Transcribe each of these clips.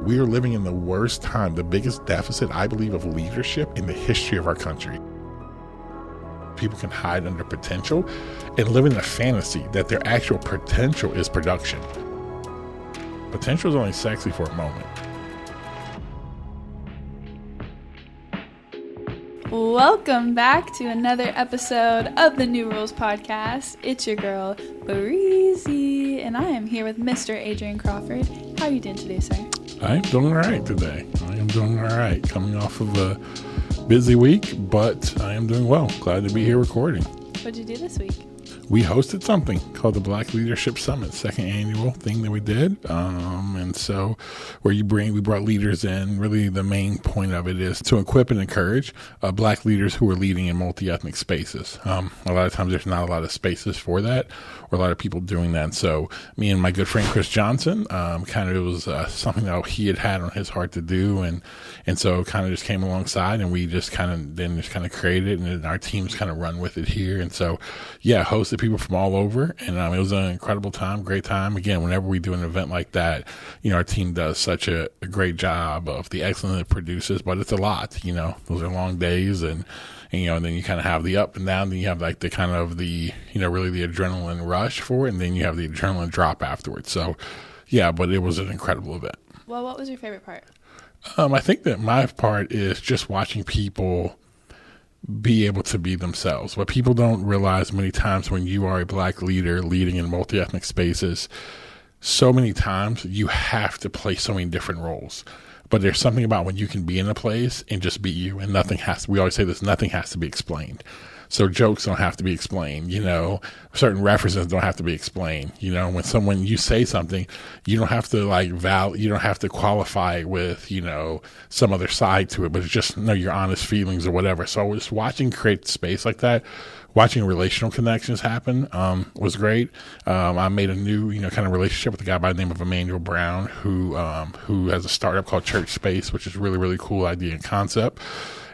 We are living in the worst time, the biggest deficit, I believe, of leadership in the history of our country. People can hide under potential and live in a fantasy that their actual potential is production. Potential is only sexy for a moment. Welcome back to another episode of the New Rules Podcast. It's your girl, Breezy, and I am here with Mr. Adrian Crawford. How are you doing today, sir? I'm doing all right today. I am doing all right. Coming off of a busy week, but I am doing well. Glad to be here recording. What'd you do this week? We hosted something called the Black Leadership Summit, second annual thing that we did. And so where we brought leaders in. Really the main point of it is to equip and encourage Black leaders who are leading in multi-ethnic spaces. A lot of times there's not a lot of spaces for that or a lot of people doing that. And so me and my good friend Chris Johnson, it was something that he had on his heart to do. And so kind of just came alongside and we just kind of created it, and our teams kind of run with it here. And so, yeah, hosted people from all over, and it was an incredible time, great time. Again, whenever we do an event like that, our team does such a great job of the excellence it produces, but it's a lot, those are long days, and then you kind of have the up and down, then you have like the kind of the, really the adrenaline rush for it, and then you have the adrenaline drop afterwards. So, yeah, but it was an incredible event. Well, what was your favorite part? I think that my part is just watching people be able to be themselves. What people don't realize many times when you are a Black leader leading in multi-ethnic spaces, so many times you have to play so many different roles. But there's something about when you can be in a place and just be you, and we always say this, nothing has to be explained. So jokes don't have to be explained, certain references don't have to be explained. When you say something, you don't have to you don't have to qualify it with, some other side to it, but it's just your honest feelings or whatever. So just watching create space like that, watching relational connections happen, was great. I made a new, kind of relationship with a guy by the name of Emmanuel Brown, who has a startup called Church Space, which is really, really cool idea and concept.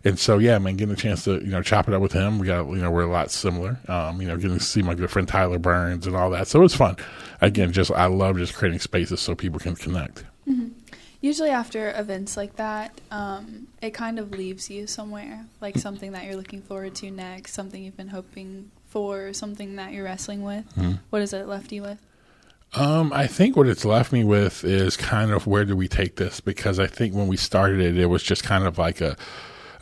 And so, yeah, getting a chance to, chop it up with him. We got, we're a lot similar, getting to see my good friend Tyler Burns and all that. So it was fun. Again, I love just creating spaces so people can connect. Mm-hmm. Usually after events like that, it kind of leaves you somewhere, like something that you're looking forward to next, something you've been hoping for, something that you're wrestling with. Mm-hmm. What has it left you with? I think what it's left me with is kind of where do we take this? Because I think when we started it, it was just kind of like a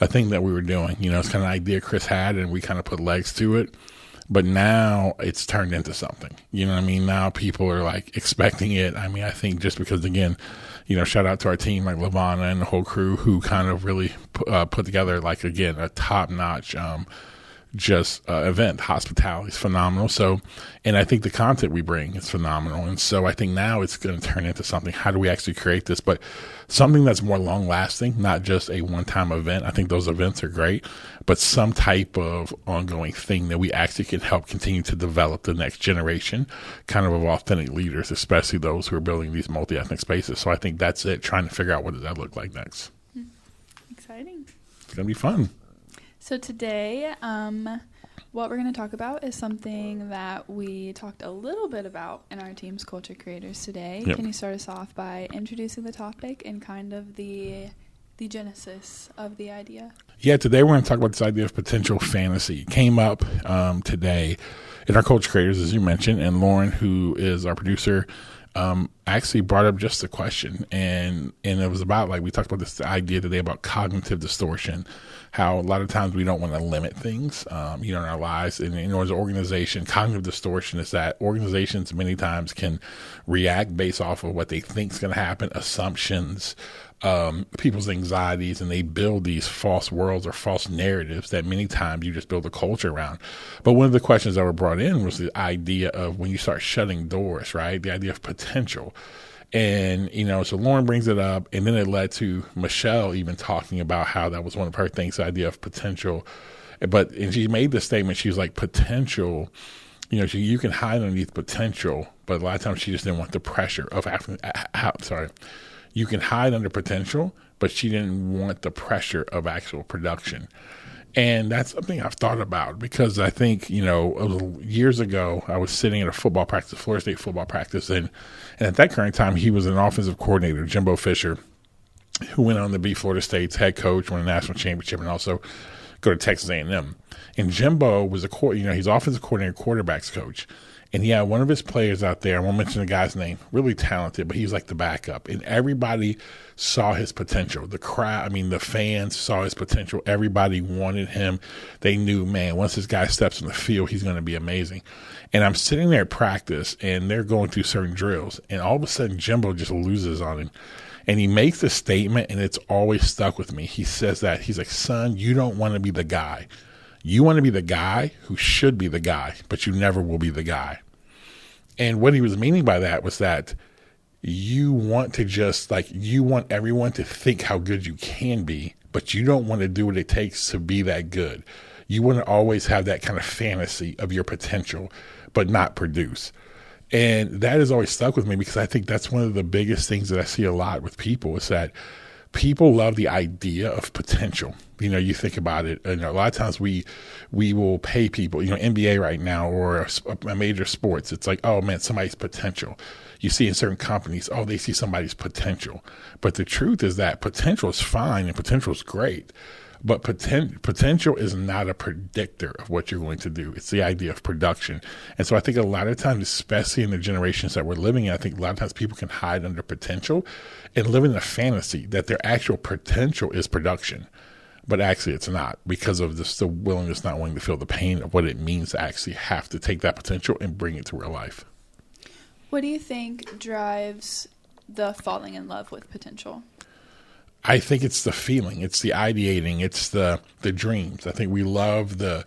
thing that we were doing. It's kind of an idea Chris had, and we kind of put legs to it. But now it's turned into something. You know what I mean? Now people are like expecting it. I mean, I think just because, again, shout out to our team, like Lavana and the whole crew who kind of really put together, like, again, a top-notch event. Hospitality is phenomenal. So, and I think the content we bring is phenomenal. And so I think now it's going to turn into something. How do we actually create this? But something that's more long lasting, not just a one-time event. I think those events are great, but some type of ongoing thing that we actually can help continue to develop the next generation kind of authentic leaders, especially those who are building these multi-ethnic spaces. So I think that's it, trying to figure out what does that look like next. Exciting. It's going to be fun. So today, what we're going to talk about is something that we talked a little bit about in our team's Culture Creators today. Yep. Can you start us off by introducing the topic and kind of the genesis of the idea? Yeah, today we're going to talk about this idea of potential fantasy. It came up today in our Culture Creators, as you mentioned, and Lauren, who is our producer, actually brought up just a question, and it was about, like, we talked about this idea today about cognitive distortion, how a lot of times we don't want to limit things, in our lives. And, as an organization, cognitive distortion is that organizations many times can react based off of what they think is going to happen, assumptions, people's anxieties, and they build these false worlds or false narratives that many times you just build a culture around. But one of the questions that were brought in was the idea of when you start shutting doors, right? The idea of potential. And, so Lauren brings it up, and then it led to Michelle even talking about how that was one of her things, the idea of potential. And she made the statement, she was like, potential, you can hide underneath potential, but a lot of times she just didn't want the pressure of you can hide under potential, but she didn't want the pressure of actual production. And that's something I've thought about because I think, years ago, I was sitting at a football practice, Florida State football practice, and at that current time, he was an offensive coordinator, Jimbo Fisher. who went on to be Florida State's head coach, won a national championship, and also go to Texas A&M. And Jimbo was he's offensive coordinator, quarterbacks coach. And he had one of his players out there, I won't mention the guy's name, really talented, but he was like the backup. And everybody saw his potential. The crowd, the fans saw his potential. Everybody wanted him. They knew, man, once this guy steps on the field, he's going to be amazing. And I'm sitting there at practice, and they're going through certain drills. And all of a sudden, Jimbo just loses on him. And he makes a statement, and it's always stuck with me. He says that, he's like, son, you don't want to be the guy. You want to be the guy who should be the guy, but you never will be the guy. And what he was meaning by that was that you want to you want everyone to think how good you can be, but you don't want to do what it takes to be that good. You want to always have that kind of fantasy of your potential, but not produce. And that has always stuck with me because I think that's one of the biggest things that I see a lot with people is that people love the idea of potential. You think about it, and a lot of times we will pay people, NBA right now or a major sports. It's like, oh man, somebody's potential. You see in certain companies, oh, they see somebody's potential. But the truth is that potential is fine and potential is great. But potential is not a predictor of what you're going to do. It's the idea of production. And so I think a lot of times, especially in the generations that we're living in, I think a lot of times people can hide under potential and live in a fantasy that their actual potential is production. But actually it's not, because of the willingness, not wanting to feel the pain of what it means to actually have to take that potential and bring it to real life. What do you think drives the falling in love with potential? I think it's the feeling, it's the ideating, it's the dreams. I think we love the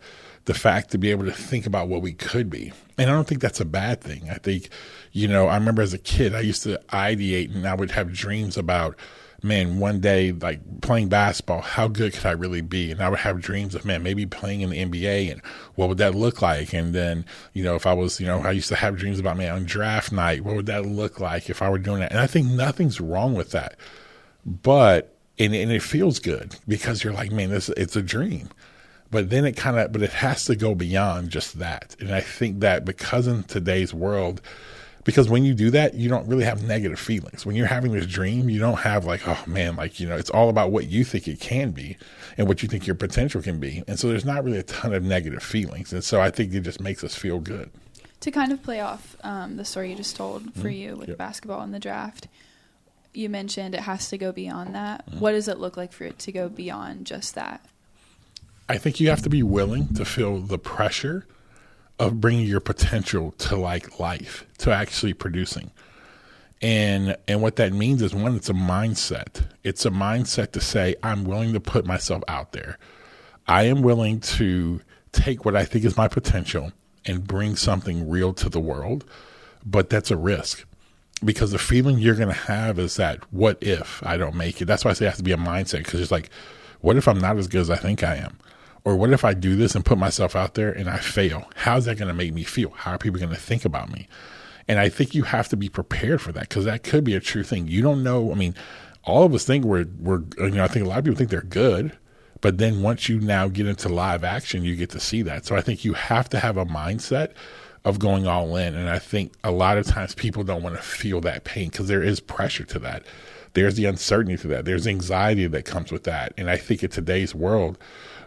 fact to be able to think about what we could be. And I don't think that's a bad thing. I think, I remember as a kid, I used to ideate and I would have dreams about, man, one day, like playing basketball, how good could I really be? And I would have dreams of, man, maybe playing in the NBA and what would that look like? And then, if I was, I used to have dreams about, man, on draft night, what would that look like if I were doing that? And I think nothing's wrong with that. But it feels good because you're like, man, it's a dream. But then it has to go beyond just that. And I think that because in today's world, because when you do that, you don't really have negative feelings. When you're having this dream, you don't have like, oh man, it's all about what you think it can be and what you think your potential can be. And so there's not really a ton of negative feelings. And so I think it just makes us feel good. To kind of play off the story you just told for you with basketball and the draft, you mentioned it has to go beyond that. What does it look like for it to go beyond just that? I think you have to be willing to feel the pressure of bringing your potential to life, to actually producing. And what that means is, one, it's a mindset. It's a mindset to say, I'm willing to put myself out there. I am willing to take what I think is my potential and bring something real to the world. But that's a risk. Because the feeling you're going to have is that, what if I don't make it? That's why I say it has to be a mindset, because it's like, what if I'm not as good as I think I am? Or what if I do this and put myself out there and I fail? How's that going to make me feel? How are people going to think about me? And I think you have to be prepared for that, because that could be a true thing. You don't know. All of us think I think a lot of people think they're good, but then once you now get into live action, you get to see that. So I think you have to have a mindset of going all in. And I think a lot of times people don't want to feel that pain, because there is pressure to that. There's the uncertainty to that. There's anxiety that comes with that. And I think in today's world,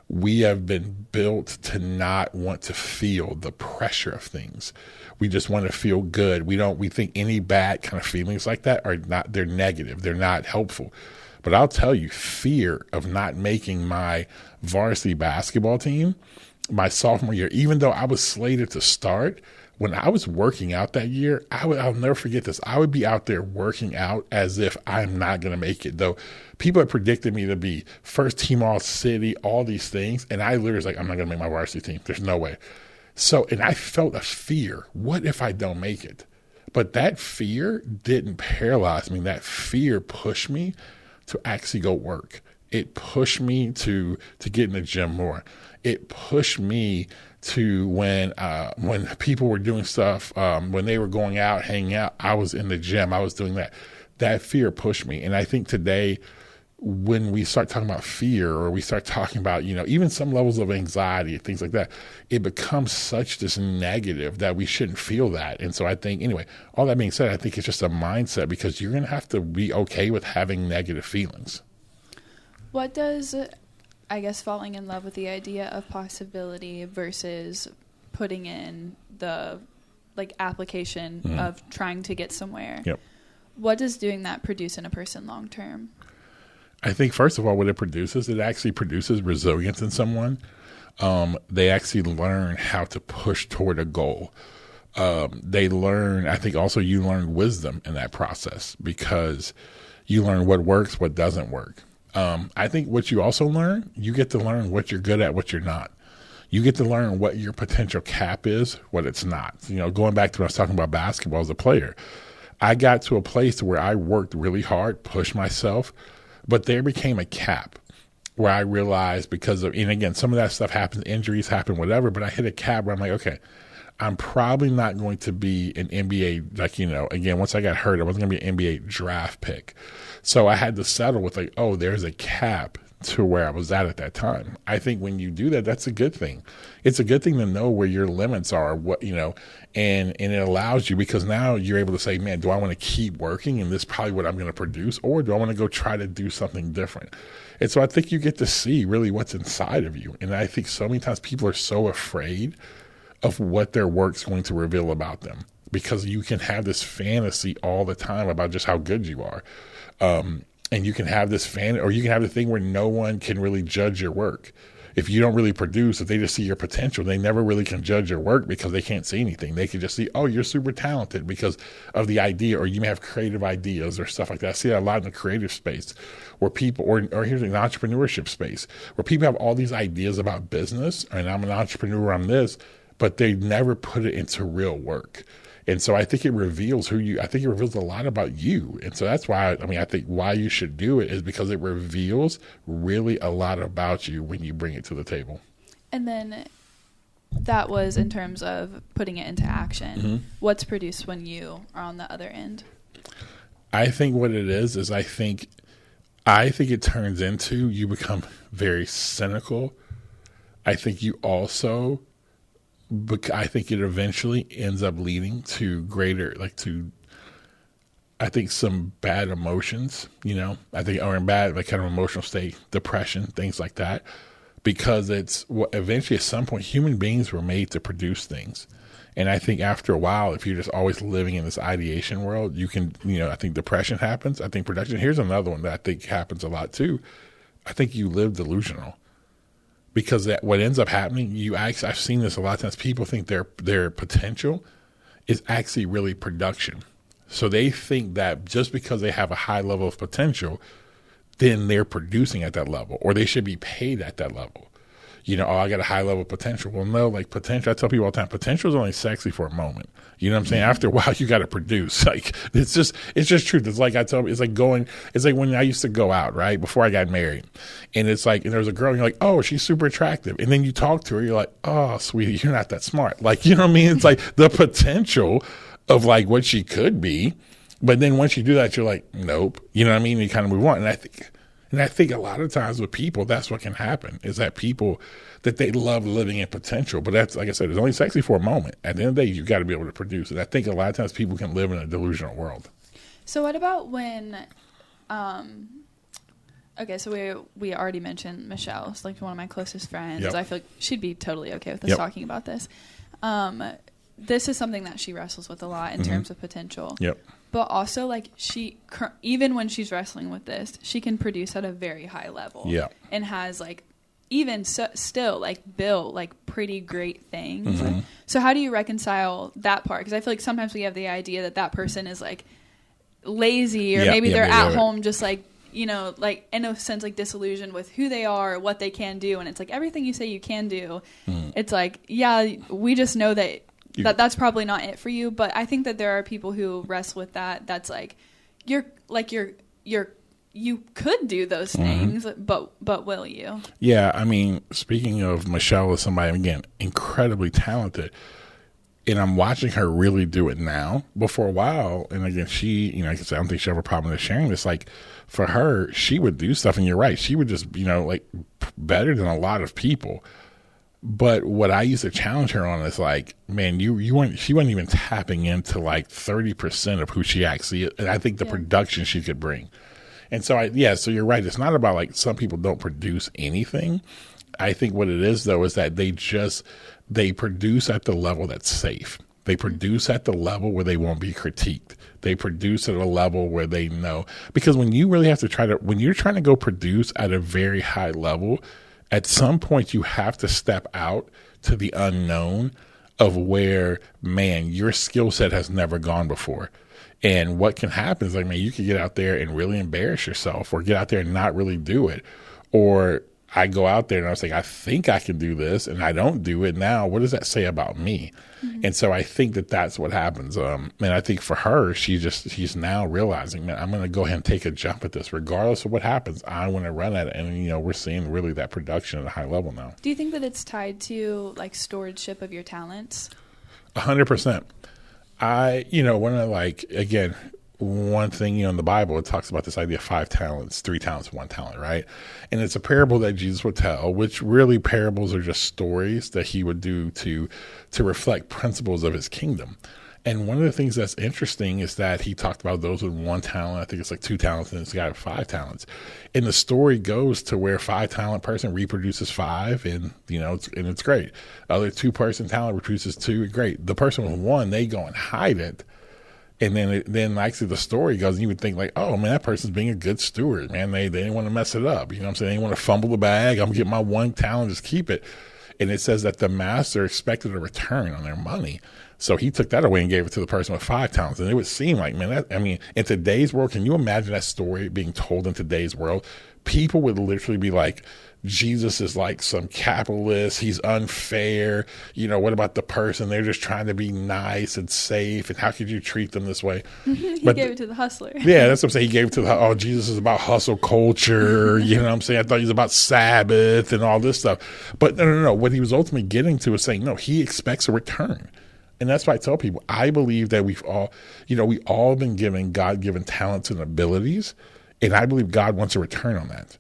we have been built to not want to feel the pressure of things. We just want to feel good. We think any bad kind of feelings like that they're negative. They're not helpful. But I'll tell you, fear of not making my varsity basketball team my sophomore year, even though I was slated to start, when I was working out that year, I'll never forget this. I would be out there working out as if I'm not going to make it, though people had predicted me to be first team all city, all these things. And I literally was like, I'm not going to make my varsity team. There's no way. So, and I felt a fear. What if I don't make it? But that fear didn't paralyze me. That fear pushed me to actually go work. It pushed me to get in the gym more. It pushed me to when people were doing stuff, when they were going out, hanging out, I was in the gym. I was doing that. That fear pushed me. And I think today, when we start talking about fear, or we start talking about, even some levels of anxiety, things like that, it becomes such this negative that we shouldn't feel that. And so I think, anyway, all that being said, I think it's just a mindset, because you're going to have to be okay with having negative feelings. What does, I guess, falling in love with the idea of possibility versus putting in the application of trying to get somewhere? Yep. What does doing that produce in a person long term? I think, first of all, what it actually produces resilience in someone. They actually learn how to push toward a goal. They learn, I think also you learn wisdom in that process, because you learn what works, what doesn't work. I think what you also learn, you get to learn what you're good at, what you're not. You get to learn what your potential cap is, what it's not. Going back to when I was talking about basketball as a player, I got to a place where I worked really hard, pushed myself, but there became a cap where I realized, because of, and again, some of that stuff happens, injuries happen, whatever, but I hit a cap where I'm like, okay, I'm probably not going to be an NBA, again, once I got hurt, I wasn't going to be an NBA draft pick. So I had to settle with there's a cap to where I was at that time. I think when you do that, that's a good thing. It's a good thing to know where your limits are, and it allows you, because now you're able to say, man, do I want to keep working and this is probably what I'm going to produce, or do I want to go try to do something different? And so I think you get to see really what's inside of you. And I think so many times people are so afraid of what their work's going to reveal about them, because you can have this fantasy all the time about just how good you are. And you can have this or you can have the thing where no one can really judge your work. If you don't really produce, if they just see your potential, they never really can judge your work, because they can't see anything. They can just see, oh, you're super talented because of the idea, or you may have creative ideas or stuff like that. I see that a lot in the creative space where people, or here's an entrepreneurship space, where people have all these ideas about business, and I'm an entrepreneur, I'm this, but they never put it into real work. And so I think it reveals I think it reveals a lot about you. And so that's why, I think why you should do it is because it reveals really a lot about you when you bring it to the table. And then that was in terms of putting it into action. Mm-hmm. What's produced when you are on the other end? I think what it is I think it turns into, you become very cynical. I think you also, but I think it eventually ends up leading to greater, I think some bad emotions, I think, or in bad, kind of emotional state, depression, things like that, because it's eventually at some point, human beings were made to produce things. And I think after a while, if you're just always living in this ideation world, you can, I think depression happens. I think production, here's another one that I think happens a lot too. I think you live delusional. Because what ends up happening, I've seen this a lot of times. People think their potential is actually really production. So they think that just because they have a high level of potential, then they're producing at that level, or they should be paid at that level. I got a high level of potential. Well, no, potential, I tell people all the time, potential is only sexy for a moment. You know what I'm saying? After a while, you got to produce. It's just truth. It's like I tell me, it's like when I used to go out, right, before I got married. And it's and there's a girl, and you're like, oh, she's super attractive. And then you talk to her, you're like, oh, sweetie, you're not that smart. You know what I mean? It's the potential of what she could be. But then once you do that, you're like, nope. You know what I mean? You kind of move on. And I think a lot of times with people, that's what can happen, is that people, that they love living in potential. But that's, like I said, it's only sexy for a moment. At the end of the day, you got to be able to produce. And I think a lot of times people can live in a delusional world. So what about when, okay, so we already mentioned Michelle. It's one of my closest friends. Yep. I feel like she'd be totally okay with us talking about this. This is something that she wrestles with a lot in terms of potential. Yep. But also, she, even when she's wrestling with this, she can produce at a very high level. Yeah. And has, even still, built, pretty great things. Mm-hmm. So how do you reconcile that part? Because I feel like sometimes we have the idea that person is, lazy, or maybe they're at home just, in a sense, disillusioned with who they are, or what they can do. And it's everything you say you can do, it's we just know that that's probably not it for you. But I think that there are people who wrestle with that. That's you could do those things, but will you? Yeah. I mean, speaking of Michelle as somebody, again, incredibly talented, And I'm watching her really do it now. But for a while, and again, she, I guess I don't think she have a problem with sharing this. Like for her, she would do stuff, and you're right. She would just, like better than a lot of people. But what I used to challenge her on is like, man, she wasn't even tapping into like 30% of who she actually is. And I think the production she could bring. And so so you're right. It's not about like some people don't produce anything. I think what it is though, is that they produce at the level that's safe. They produce at the level where they won't be critiqued. They produce at a level where they know, because when you really have to when you're trying to go produce at a very high level, at some point you have to step out to the unknown of where, man, your skill set has never gone before. And what can happen is like, man, you could get out there and really embarrass yourself, or get out there and not really do it. Or I go out there and I was like, I think I can do this, and I don't do it. Now, what does that say about me? Mm-hmm. And so I think that's what happens. And I think for her, she's now realizing, man, I'm going to go ahead and take a jump at this, regardless of what happens. I want to run at it. And, we're seeing really that production at a high level now. Do you think that it's tied to like stewardship of your talents? 100%. One thing, in the Bible, it talks about this idea of 5 talents, 3 talents, 1 talent, right? And it's a parable that Jesus would tell, which really parables are just stories that he would do to reflect principles of his kingdom. And one of the things that's interesting is that he talked about those with 1 talent. I think it's like 2 talents, and it's got 5 talents. And the story goes to where 5 talent person reproduces 5, and it's great. Other 2 person talent reproduces 2, great. The person with 1, they go and hide it. And then actually the story goes, and you would think like, oh man, that person's being a good steward, man. They didn't want to mess it up. You know what I'm saying? They didn't want to fumble the bag. I'm going to get my 1 talent, just keep it. And it says that the master expected a return on their money. So he took that away and gave it to the person with 5 talents. And it would seem like, man, in today's world, can you imagine that story being told in today's world? People would literally be like, Jesus is like some capitalist. He's unfair. What about the person? They're just trying to be nice and safe. And how could you treat them this way? He gave it to the hustler. Yeah, that's what I'm saying. He gave it to Jesus is about hustle culture. You know what I'm saying? I thought he was about Sabbath and all this stuff. But no. What he was ultimately getting to is saying, no, he expects a return. And that's why I tell people, I believe that we've all been given God-given talents and abilities. And I believe God wants a return on that.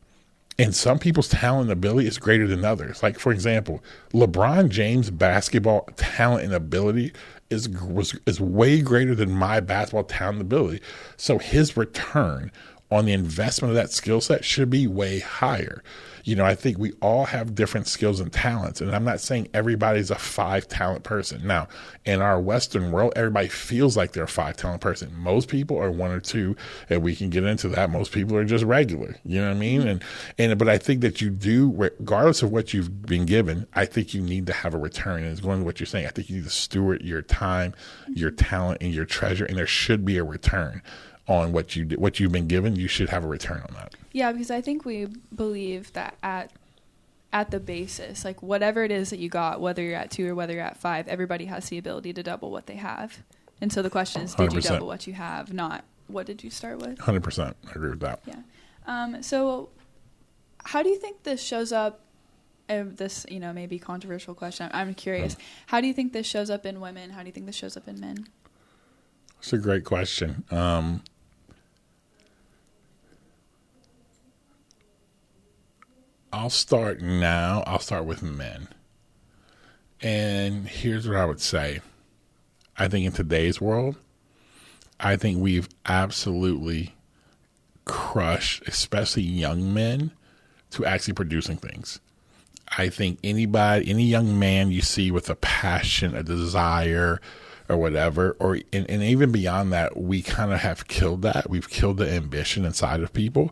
And some people's talent and ability is greater than others. Like, for example, LeBron James' basketball talent and ability is way greater than my basketball talent and ability. So his return on the investment of that skill set should be way higher. I think we all have different skills and talents, and I'm not saying everybody's a 5 talent person. Now, in our Western world, everybody feels like they're a 5 talent person. Most people are 1 or 2, and we can get into that. Most people are just regular. You know what I mean? But I think that you do, regardless of what you've been given, I think you need to have a return. And it's going to what you're saying. I think you need to steward your time, your talent, and your treasure, and there should be a return on what you've been given. You should have a return on that. Yeah, because I think we believe that at the basis, like whatever it is that you got, whether you're at 2 or whether you're at 5, everybody has the ability to double what they have. And so the question is, did 100%. You double what you have, not what did you start with? 100%. I agree with that. Yeah. So how do you think this shows up? This, maybe controversial question. I'm curious. How do you think this shows up in women? How do you think this shows up in men? It's a great question. I'll start with men. And here's what I would say. I think in today's world, I think we've absolutely crushed, especially young men, to actually producing things. I think any young man you see with a passion, a desire, or whatever, and even beyond that, we kind of have killed that. We've killed the ambition inside of people.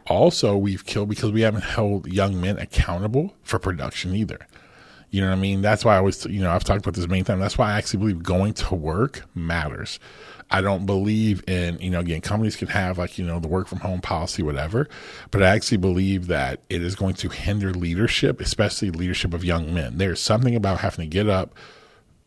Also, we've killed because we haven't held young men accountable for production either. You know what I mean? That's why I always, I've talked about this many times. That's why I actually believe going to work matters. I don't believe in, again, companies can have the work from home policy, whatever, but I actually believe that it is going to hinder leadership, especially leadership of young men. There's something about having to get up,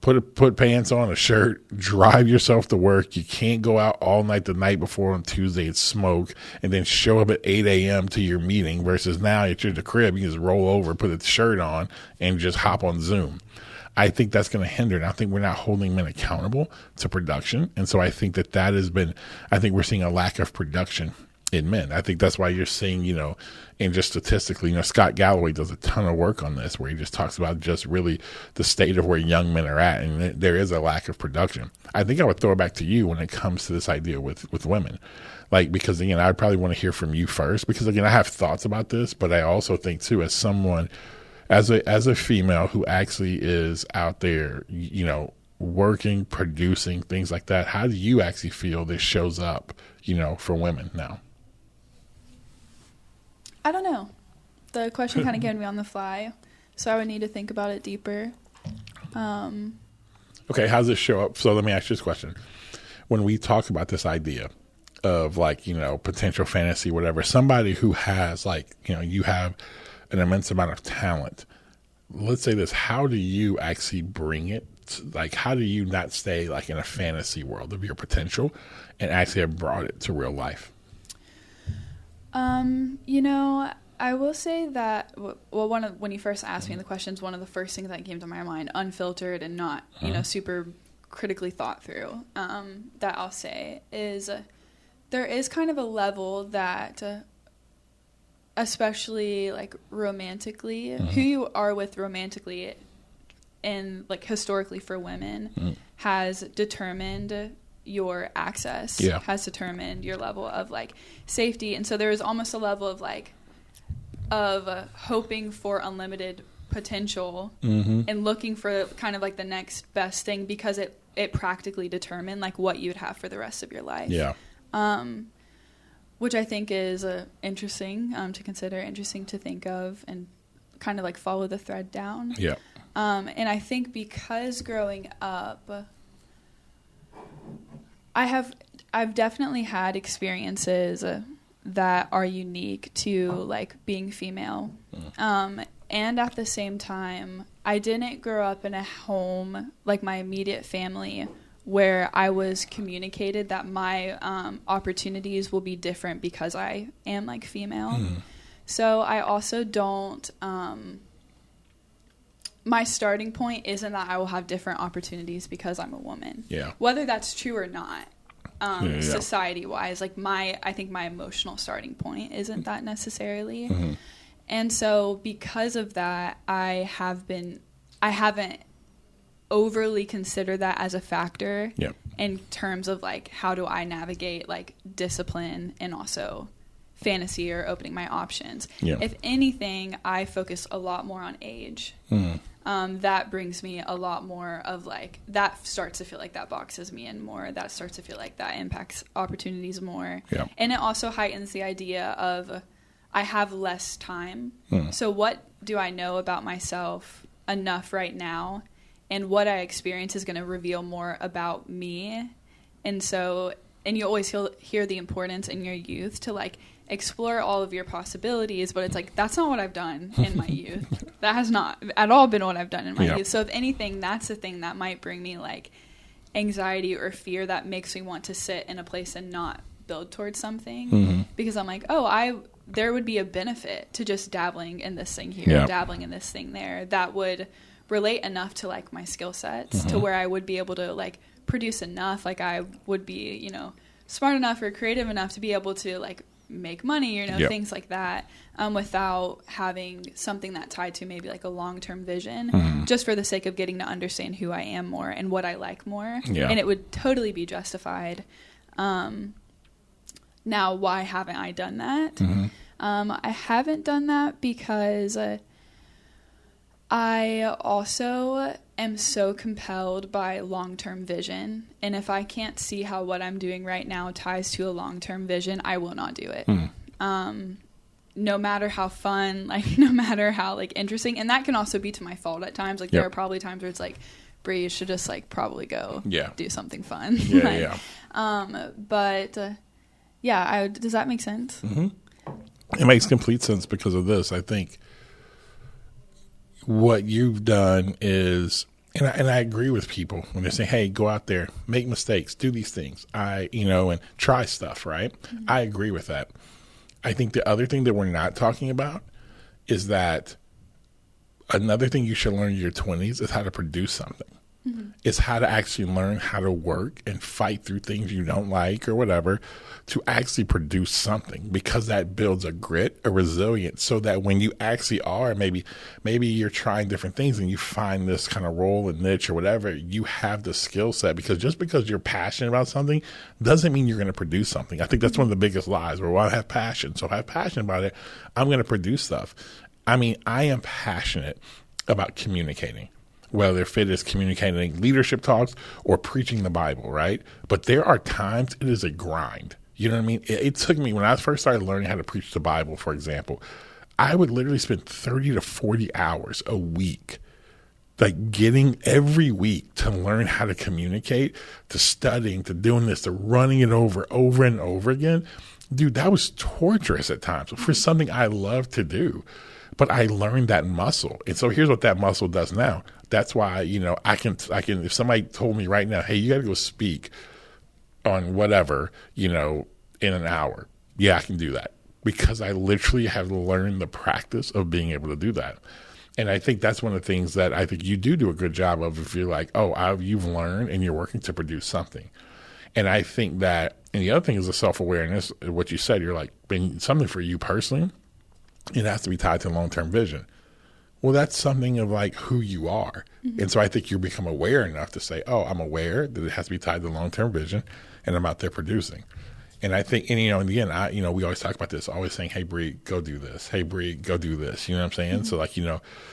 put pants on, a shirt, drive yourself to work. You can't go out all night the night before on Tuesday and smoke and then show up at 8 a.m. to your meeting versus now at the crib, you can just roll over, put a shirt on and just hop on Zoom. I think that's going to hinder. And I think we're not holding men accountable to production. And so I think that has been, I think we're seeing a lack of production in men. I think that's why you're seeing, and just statistically, Scott Galloway does a ton of work on this, where he just talks about just really the state of where young men are at. And there is a lack of production. I think I would throw it back to you when it comes to this idea with women. Like, because again, I'd probably want to hear from you first, because again, I have thoughts about this, but I also think too, as someone, as a female who actually is out there, working, producing, things like that, how do you actually feel this shows up, for women now? I don't know. The question kind of came to me on the fly, so I would need to think about it deeper. Okay, how does this show up? So let me ask you this question. When we talk about this idea of potential fantasy, whatever, somebody who has you have an immense amount of talent, let's say this, how do you actually bring it? How do you not stay in a fantasy world of your potential and actually have brought it to real life? I will say that, when you first asked me the questions, one of the first things that came to my mind, unfiltered and not, super critically thought through, that I'll say is there is kind of a level that, especially romantically, who you are with romantically and historically for women has determined your access, has determined your level of safety. And so there is almost a level of hoping for unlimited potential and looking for kind of the next best thing, because it practically determined what you would have for the rest of your life. Which I think is interesting to consider, interesting to think of, and kind of follow the thread down. And I think because growing up, I've definitely had experiences that are unique to being female. And at the same time, I didn't grow up in a home my immediate family where I was communicated that my opportunities will be different because I am female. So I also don't, my starting point isn't that I will have different opportunities because I'm a woman. Whether that's true or not, society-wise, I think my emotional starting point isn't that necessarily. And so because of that, I haven't overly considered that as a factor in terms of how do I navigate discipline and also fantasy or opening my options. If anything, I focus a lot more on age. That brings me a lot more of that starts to feel that boxes me in more. That starts to feel that impacts opportunities more. And it also heightens the idea of I have less time. So what do I know about myself enough right now? And what I experience is going to reveal more about me. And you always hear the importance in your youth to explore all of your possibilities, but it's that's not what I've done in my youth. That has not at all been what I've done in my youth. So if anything, that's the thing that might bring me anxiety or fear that makes me want to sit in a place and not build towards something, because I'm there would be a benefit to just dabbling in this thing here, dabbling in this thing there, that would relate enough to my skill sets to where I would be able to produce enough, I would be smart enough or creative enough to be able to make money, things like that, without having something that tied to maybe a long-term vision, just for the sake of getting to understand who I am more and what I like more. And it would totally be justified. Now, why haven't I done that? I haven't done that because I also am so compelled by long-term vision. And if I can't see how what I'm doing right now ties to a long-term vision, I will not do it. No matter how fun, no matter how interesting. And that can also be to my fault at times. There are probably times where it's Bree, you should just probably go do something fun. But does that make sense? It makes complete sense because of this. I think what you've done is, and I agree with people when they say, hey, go out there, make mistakes, do these things, and try stuff, right? I agree with that. I think the other thing that we're not talking about is that another thing you should learn in your 20s is how to produce something. It's how to actually learn how to work and fight through things you don't like or whatever to actually produce something, because that builds a grit, a resilience, so that when you actually are, maybe you're trying different things and you find this kind of role and niche or whatever, you have the skill set. Because just because you're passionate about something doesn't mean you're going to produce something. I think that's one of the biggest lies. Well, I have passion, so if I have passion about it, I'm going to produce stuff. I mean, I am passionate about communicating, whether if it is communicating leadership talks or preaching the Bible, right? But there are times it is a grind. You know what I mean? It took me, when I first started learning how to preach the Bible, for example, I would literally spend 30 to 40 hours a week, like getting every week to learn how to communicate, to studying, to doing this, to running it over and over again. Dude, that was torturous at times for something I love to do. But I learned that muscle. And so here's what that muscle does now. That's why, I can, if somebody told me right now, hey, you got to go speak on whatever, in an hour. Yeah, I can do that, because I literally have learned the practice of being able to do that. And I think that's one of the things that I think you do a good job of, if you're like, you've learned and you're working to produce something. And I think that, and the other thing is the self-awareness, what you said, you're like, being something for you personally, it has to be tied to long-term vision. Well, that's something of like who you are. And so I think you become aware enough to say, I'm aware that it has to be tied to long-term vision, and I'm out there producing. And I think, and again, we always talk about this, always saying, hey, Bree, go do this. Hey, Bree, go do this. You know what I'm saying? So like,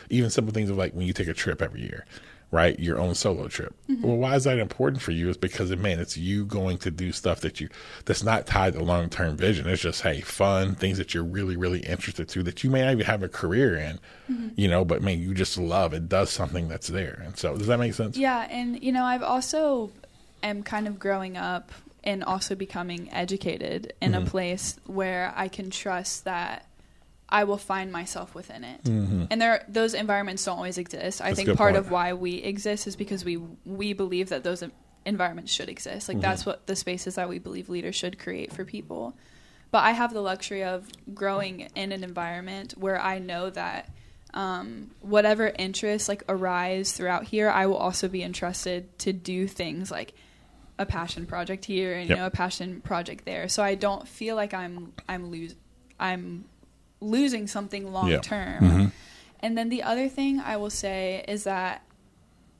even simple things of like when you take a trip every year, right? Your own solo trip. Well, why is that important for you? Is because, it's you going to do stuff that's not tied to long-term vision. It's just, hey, fun, things that you're really, really interested to, that you may not even have a career in, but you just love it, does something that's there. And so does that make sense? Yeah. And, I've also am kind of growing up and also becoming educated in a place where I can trust that I will find myself within it. And those environments don't always exist. I think part of why we exist is because we believe that those environments should exist. Like that's what the spaces that we believe leaders should create for people. But I have the luxury of growing in an environment where I know that whatever interests like arise throughout here, I will also be entrusted to do things like a passion project here and a passion project there. So I don't feel like I'm losing something long term. And then the other thing I will say is that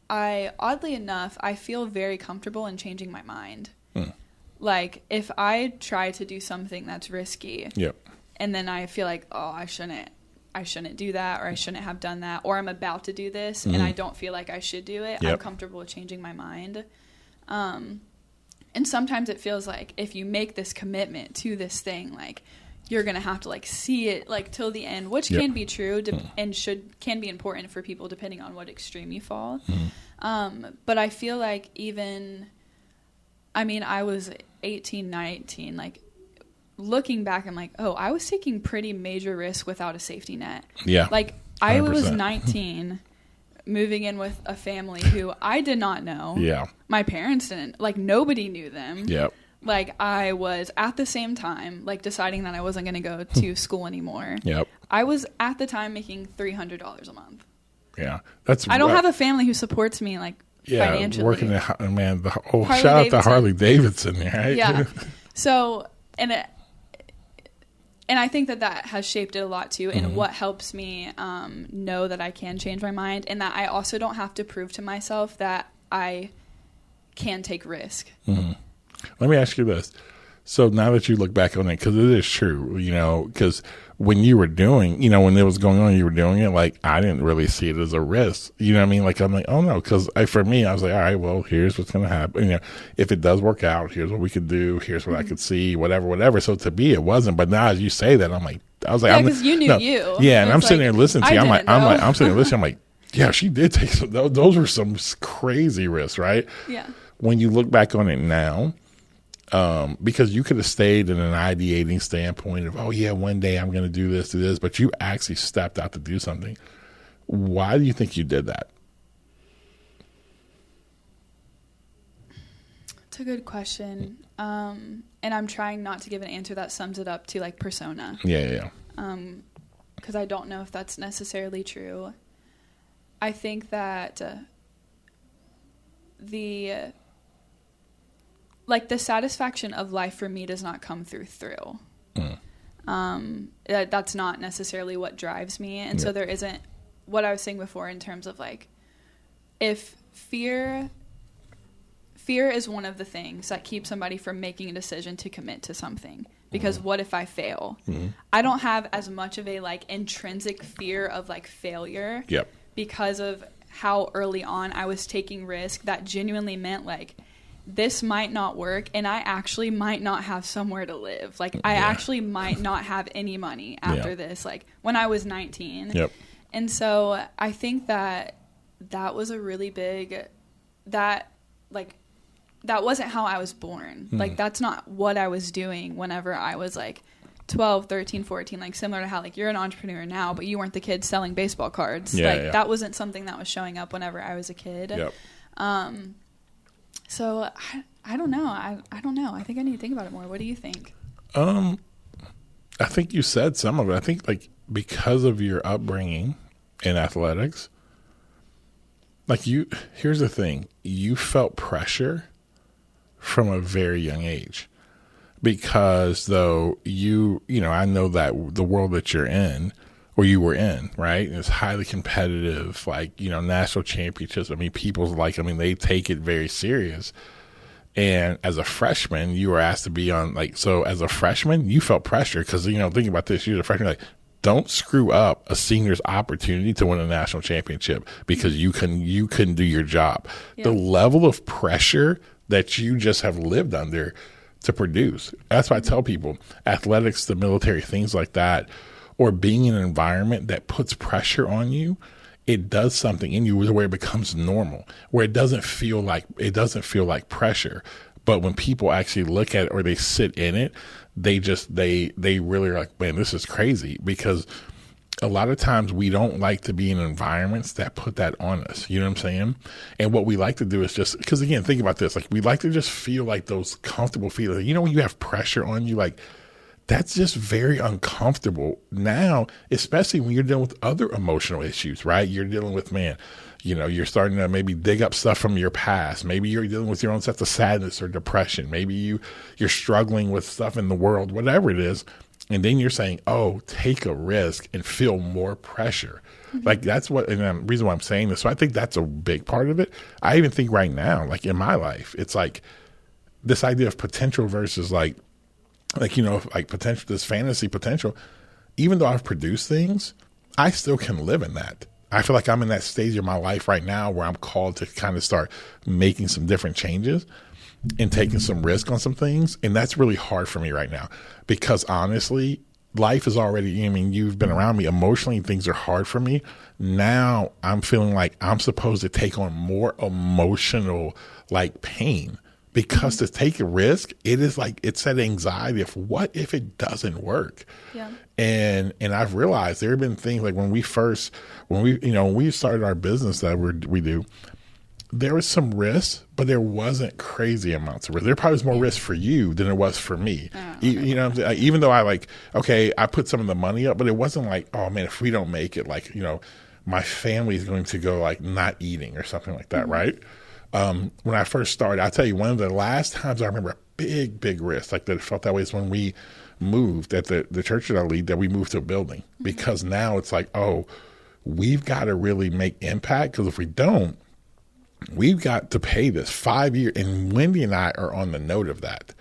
oddly enough, I feel very comfortable in changing my mind. Like if I try to do something that's risky, and then I feel like, I shouldn't do that, or I shouldn't have done that, or I'm about to do this and I don't feel like I should do it, I'm comfortable with changing my mind. And sometimes it feels like if you make this commitment to this thing, like you're going to have to like see it like till the end, which can be true and can be important for people depending on what extreme you fall. But I feel like I was 18, 19, like looking back, I'm like, I was taking pretty major risks without a safety net. Yeah. Like 100%. I was 19 moving in with a family who I did not know. Yeah. My parents didn't. Like, nobody knew them. Yep. Like, I was, at the same time, like, deciding that I wasn't going to go to school anymore. Yep. I was, at the time, making $300 a month. Yeah. I don't have a family who supports me, like, financially. Working at, shout out to Harley Davidson, right? Yeah. So, and I think that has shaped it a lot, too, and what helps me know that I can change my mind, and that I also don't have to prove to myself that I can take risk. Let me ask you this. So now that you look back on it, because it is true, because when you were doing, when it was going on, you were doing it, like, I didn't really see it as a risk. You know what I mean? Like, I'm like, oh, no, because for me, I was like, all right, well, here's what's going to happen. If it does work out, here's what we could do. Here's what I could see, whatever. So to me, it wasn't. But now as you say that, I'm like, I was like, because you knew you. Yeah, and I'm sitting there listening to you. I'm sitting there listening. I'm like, yeah, she did take some, those were some crazy risks, right? Yeah. When you look back on it now, because you could have stayed in an ideating standpoint of, one day I'm going to do this, but you actually stepped out to do something. Why do you think you did that? It's a good question. And I'm trying not to give an answer that sums it up to like persona. Yeah. Because I don't know if that's necessarily true. I think that the satisfaction of life for me does not come through thrill. That's not necessarily what drives me. And so there isn't what I was saying before in terms of like, if fear is one of the things that keeps somebody from making a decision to commit to something. Because what if I fail? I don't have as much of a like intrinsic fear of like failure because of how early on I was taking risk that genuinely meant like, this might not work, and I actually might not have somewhere to live. Like, I actually might not have any money after this, like, when I was 19. And so I think that was a really big, that wasn't how I was born. Like, that's not what I was doing whenever I was, like, 12, 13, 14, like, similar to how, like, you're an entrepreneur now, but you weren't the kid selling baseball cards. That wasn't something that was showing up whenever I was a kid. So I don't know. I don't know. I think I need to think about it more. What do you think? I think you said some of it. I think like because of your upbringing in athletics, like here's the thing. You felt pressure from a very young age because though I know that the world that you're in or you were in, right? It's highly competitive, like, national championships. I mean, they take it very serious. And as a freshman, you were asked to be on, like, so as a freshman, you felt pressure because, think about this. You're a freshman, like, don't screw up a senior's opportunity to win a national championship because you couldn't do your job. The level of pressure that you just have lived under to produce. That's why I tell people athletics, the military, things like that, or being in an environment that puts pressure on you, it does something in you where it becomes normal, where it doesn't feel like pressure. But when people actually look at it or they sit in it, they really are like, man, this is crazy, because a lot of times we don't like to be in environments that put that on us. You know what I'm saying? And what we like to do is just, because again, think about this, like we like to just feel like those comfortable feelings. When you have pressure on you, like, that's just very uncomfortable now, especially when you're dealing with other emotional issues, right? You're dealing with, you're starting to maybe dig up stuff from your past. Maybe you're dealing with your own sense of sadness or depression. Maybe you're struggling with stuff in the world, whatever it is. And then you're saying, oh, take a risk and feel more pressure. Like that's and the reason why I'm saying this. So I think that's a big part of it. I even think right now, like in my life, it's like this idea of potential versus like potential, this fantasy potential. Even though I've produced things, I still can live in that. I feel like I'm in that stage of my life right now where I'm called to kind of start making some different changes and taking some risk on some things. And that's really hard for me right now because honestly, life is already, you've been around me emotionally, things are hard for me. Now I'm feeling like I'm supposed to take on more emotional like pain. Because to take a risk, it is like, it's that anxiety of what if it doesn't work? And I've realized there have been things like when we started our business that we do, there was some risk, but there wasn't crazy amounts of risk. There probably was more risk for you than it was for me. You know what I'm saying? Like, even though I put some of the money up, but it wasn't like, oh man, if we don't make it, like, my family is going to go like not eating or something like that, right? When I first started, I'll tell you, one of the last times I remember a big risk like that it felt that way is when we moved at the church that I lead, that we moved to a building, because now it's like, oh, we've got to really make impact, because if we don't, we've got to pay this 5 years. And Wendy and I are on the note of that.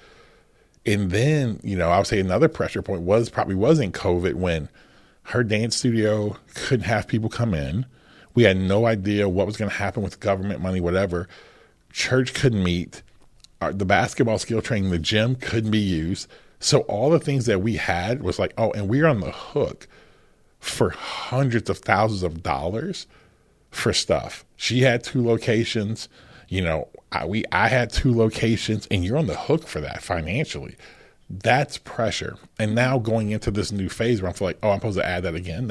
And then, I would say another pressure point was in COVID, when her dance studio couldn't have people come in. We had no idea what was going to happen with government money, whatever. Church couldn't meet. The basketball skill training, the gym couldn't be used. So all the things that we had was like, oh, and we're on the hook for hundreds of thousands of dollars for stuff. She had 2 locations. I had 2 locations, and you're on the hook for that financially. That's pressure. And now going into this new phase where I feel like, oh, I'm supposed to add that again.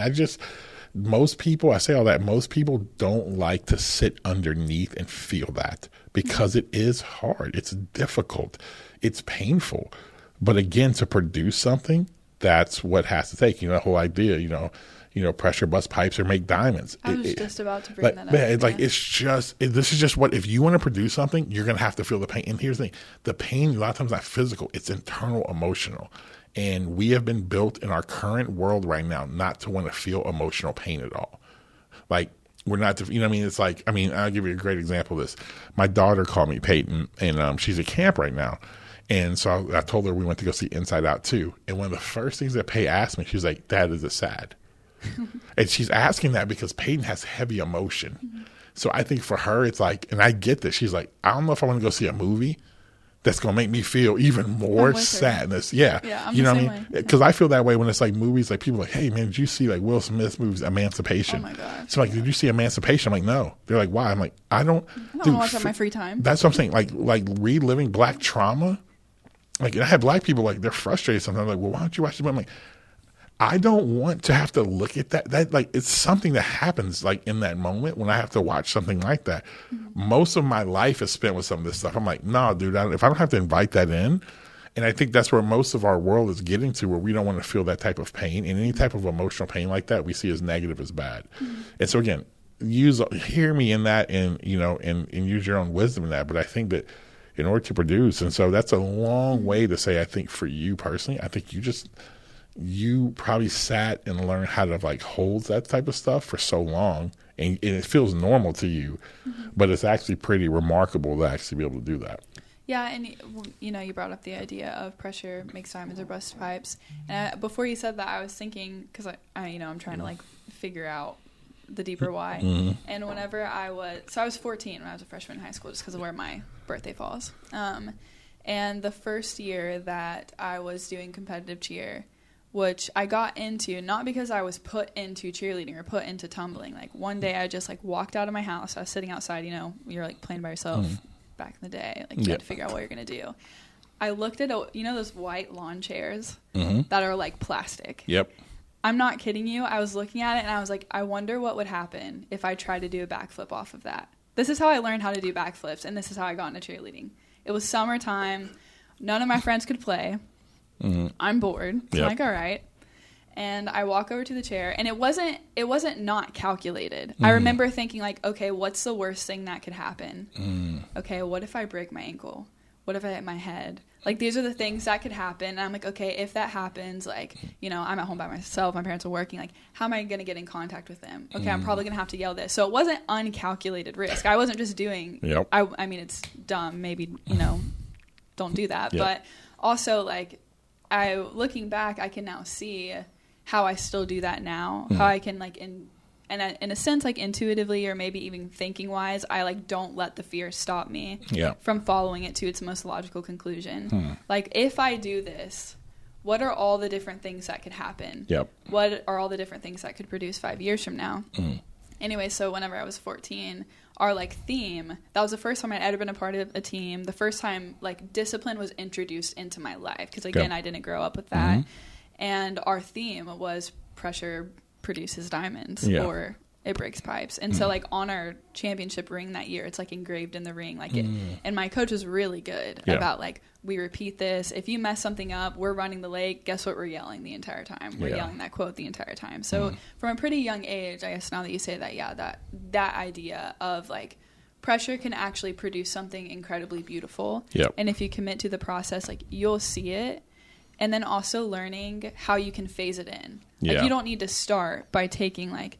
Most people don't like to sit underneath and feel that, because it is hard. It's difficult. It's painful. But again, to produce something, that's what has to take, the whole idea, pressure bust pipes or make diamonds. I was just about to bring that up. Man, this is just what, if you want to produce something, you're going to have to feel the pain. And here's the thing, the pain a lot of times not physical, it's internal, emotional. And we have been built in our current world right now not to want to feel emotional pain at all. Like, we're not, it's like, I'll give you a great example of this. My daughter called me, Peyton, and she's at camp right now. And so I told her we went to go see Inside Out 2. And one of the first things that Pey asked me, she was like, Dad, is it sad? And she's asking that because Peyton has heavy emotion. Mm-hmm. So I think for her, it's like, and I get this. She's like, I don't know if I want to go see a movie that's going to make me feel even more sadness. Yeah. I'm you know what I mean? Because I feel that way when it's like movies, like people are like, hey, man, did you see like Will Smith's movies, Emancipation? Oh, my God. So like, did you see Emancipation? I'm like, no. They're like, why? I'm like, I don't want to watch that in my free time. That's what I'm saying. Like reliving Black trauma. Like, I have Black people, like, they're frustrated sometimes. Like, well, why don't you watch the movie? I'm like, I don't want to have to look at that. That, like, it's something that happens, like, in that moment when I have to watch something like that. Mm-hmm. Most of my life is spent with some of this stuff. I'm like, no, dude, if I don't have to invite that in, and I think that's where most of our world is getting to, where we don't want to feel that type of pain. And any type of emotional pain like that, we see as negative, as bad. Mm-hmm. And so, again, hear me in that, and, and use your own wisdom in that. But I think that in order to produce, and so that's a long way to say, I think for you personally, I think you probably sat and learned how to like hold that type of stuff for so long, and it feels normal to you, mm-hmm. but it's actually pretty remarkable to actually be able to do that. Yeah, and you brought up the idea of pressure makes diamonds or bust pipes, and before you said that, I was thinking, because I'm trying to like figure out the deeper why. Mm-hmm. And whenever I was 14 when I was a freshman in high school, just because of where my birthday falls. And the first year that I was doing competitive cheer, which I got into not because I was put into cheerleading or put into tumbling. Like, one day I just like walked out of my house. I was sitting outside, you're like playing by yourself back in the day. Like, you had to figure out what you're going to do. I looked at, those white lawn chairs that are like plastic. Yep. I'm not kidding you. I was looking at it and I was like, I wonder what would happen if I tried to do a backflip off of that. This is how I learned how to do backflips, and this is how I got into cheerleading. It was summertime. None of my friends could play. Mm-hmm. I'm bored. So I'm like, all right. And I walk over to the chair, and it wasn't not calculated. I remember thinking like, okay, what's the worst thing that could happen? Okay, what if I break my ankle? What if I hit my head? Like, these are the things that could happen. And I'm like, okay, if that happens, like, I'm at home by myself. My parents are working. Like, how am I going to get in contact with them? Okay, I'm probably going to have to yell this. So it wasn't uncalculated risk. I wasn't just doing, I mean, it's dumb. Maybe, don't do that. Yep. But also, like, looking back, I can now see how I still do that now. How I can, like, in a sense, like, intuitively or maybe even thinking wise, I like don't let the fear stop me from following it to its most logical conclusion. Like, if I do this, what are all the different things that could happen? What are all the different things that could produce 5 years from now? Anyway, so whenever I was 14, our like theme, that was the first time I'd ever been a part of a team. The first time like discipline was introduced into my life, because again, I didn't grow up with that. And our theme was pressure produces diamonds or it breaks pipes. And so like on our championship ring that year, it's like engraved in the ring, like it, and my coach was really good about like, we repeat this. If you mess something up, we're running the lake. Guess what? We're yelling the entire time. We're yelling that quote the entire time. So from a pretty young age, I guess now that you say that, that idea of like pressure can actually produce something incredibly beautiful. And if you commit to the process, like you'll see it. And then also learning how you can phase it in. Like, you don't need to start by taking like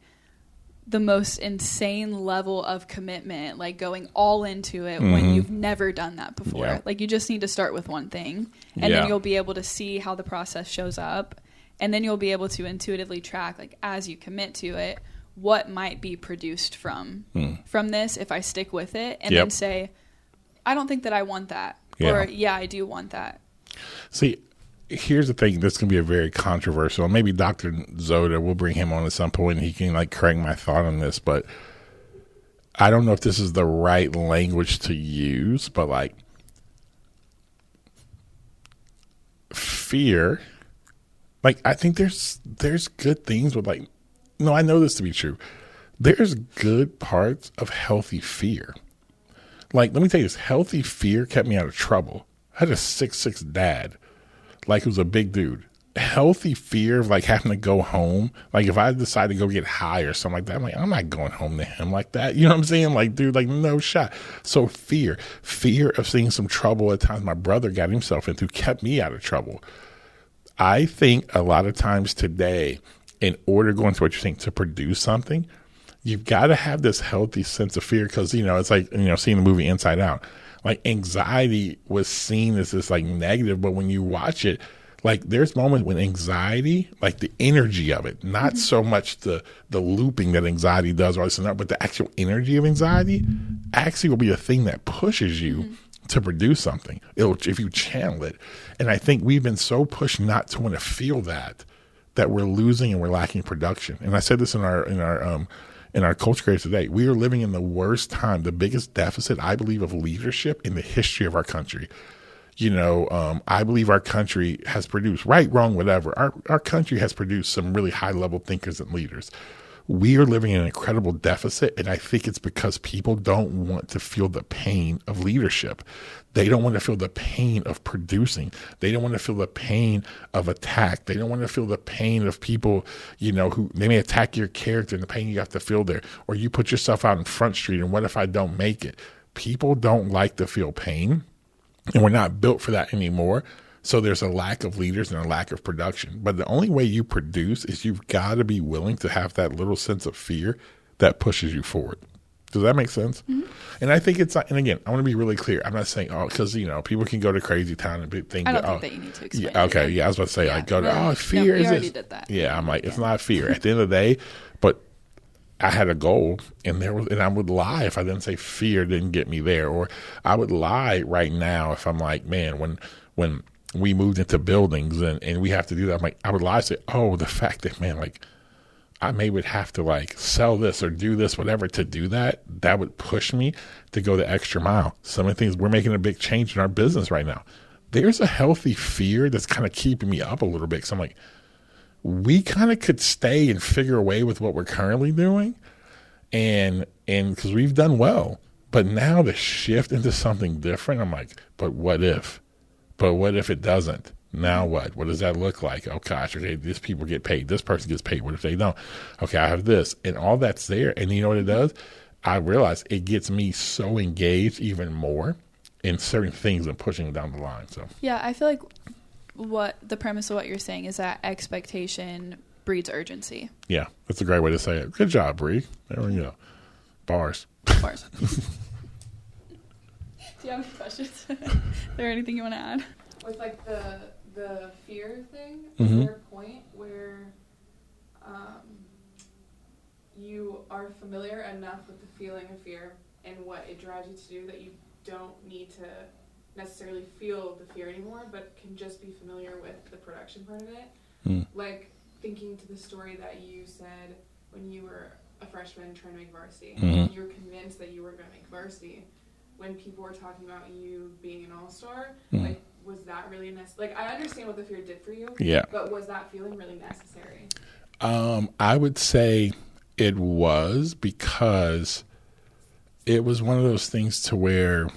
the most insane level of commitment, like going all into it when you've never done that before. Like, you just need to start with one thing, and then you'll be able to see how the process shows up, and then you'll be able to intuitively track, like, as you commit to it, what might be produced from this if I stick with it, and then say, I don't think that I want that, or I do want that. See, here's the thing that's going to be a very controversial, maybe Dr. Zoda, we'll bring him on at some point and he can like correct my thought on this, but I don't know if this is the right language to use, but like fear, like I think there's good things with like, no, I know this to be true. There's good parts of healthy fear. Like, let me tell you this, healthy fear kept me out of trouble. I had a 6'6" dad. Like, he was a big dude. healthy fear of like having to go home. Like if I decide to go get high or something like that, I'm like, I'm not going home to him like that. You know what I'm saying? Like, dude, like no shot. So fear of seeing some trouble at times my brother got himself into kept me out of trouble. I think a lot of times today, in order to go into what you're saying, to produce something, you've got to have this healthy sense of fear. Cause it's like, seeing the movie Inside Out, like anxiety was seen as this like negative, but when you watch it, like there's moments when anxiety, like the energy of it, not so much the looping that anxiety does or something, but the actual energy of anxiety actually will be a thing that pushes you to produce something. If you channel it. And I think we've been so pushed not to want to feel that we're losing and we're lacking production. And I said this in our culture creators today. We are living in the worst time, the biggest deficit, I believe, of leadership in the history of our country. I believe our country has produced, right, wrong, whatever. Our country has produced some really high level thinkers and leaders. We are living in an incredible deficit. And I think it's because people don't want to feel the pain of leadership. They don't want to feel the pain of producing. They don't want to feel the pain of attack. They don't want to feel the pain of people, who they may attack your character and the pain you have to feel there. Or you put yourself out in Front Street and what if I don't make it? People don't like to feel pain. And we're not built for that anymore. So there's a lack of leaders and a lack of production. But the only way you produce is you've got to be willing to have that little sense of fear that pushes you forward. Does that make sense? Mm-hmm. And I think it's, and again, I want to be really clear. I'm not saying, because, people can go to crazy town and think I don't think that you need to explain. Yeah, okay. Yeah, I was about to say, fear is this. Did that. Yeah, I'm like, it's not fear. At the end of the day, but I had a goal and I would lie if I didn't say fear didn't get me there. Or I would lie right now if I'm like, man, when we moved into buildings and we have to do that, I'm like, I would lie and say, the fact that, man, like I may would have to like sell this or do this, whatever to do that would push me to go the extra mile. Some of the things, we're making a big change in our business right now. There's a healthy fear that's kind of keeping me up a little bit. So I'm like, we kind of could stay and figure a way with what we're currently doing and because we've done well, but now to shift into something different, I'm like, but what if it doesn't? Now what does that look like? Oh gosh, okay, these people get paid, this person gets paid, what if they don't? Okay, I have this and all that's there. And you know what it does? I realize it gets me so engaged even more in certain things and pushing down the line. So yeah, I feel like what the premise of what you're saying is that expectation breeds urgency. Yeah, that's a great way to say it. Good job, Bree. There we go. Bars. Do you have any questions? Is there anything you want to add? With like the fear thing, mm-hmm. Is there a point where you are familiar enough with the feeling of fear and what it drives you to do that you don't need to necessarily feel the fear anymore, but can just be familiar with the production part of it? Like thinking to the story that you said when you were a freshman trying to make varsity, and you were convinced that you were going to make varsity. When people were talking about you being an all-star, like, was that really necessary? Like, I understand what the fear did for you, but was that feeling really necessary? I would say it was, because it was one of those things to where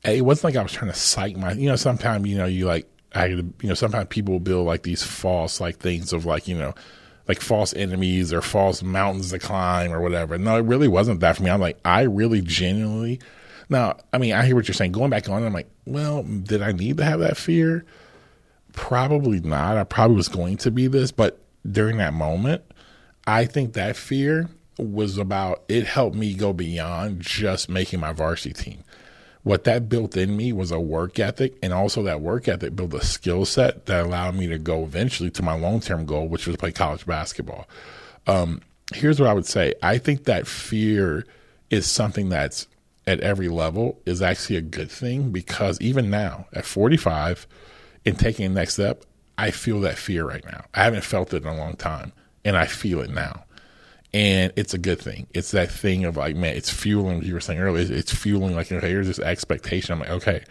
it wasn't like I was trying to psych sometimes, sometimes people will build like these false like things of like, like false enemies or false mountains to climb or whatever. No, it really wasn't that for me. I'm like, I really genuinely, now, I mean, I hear what you're saying. Going back on, I'm like, well, did I need to have that fear? Probably not. I probably was going to be this, but during that moment, I think that fear was about, it helped me go beyond just making my varsity team. What that built in me was a work ethic, and also that work ethic built a skill set that allowed me to go eventually to my long-term goal, which was to play college basketball. Here's what I would say. I think that fear is something that's at every level is actually a good thing, because even now at 45 and taking the next step, I feel that fear right now. I haven't felt it in a long time, and I feel it now. And it's a good thing. It's that thing of like, man, it's fueling, you were saying earlier, it's fueling like, okay, here's this expectation. I'm like, okay,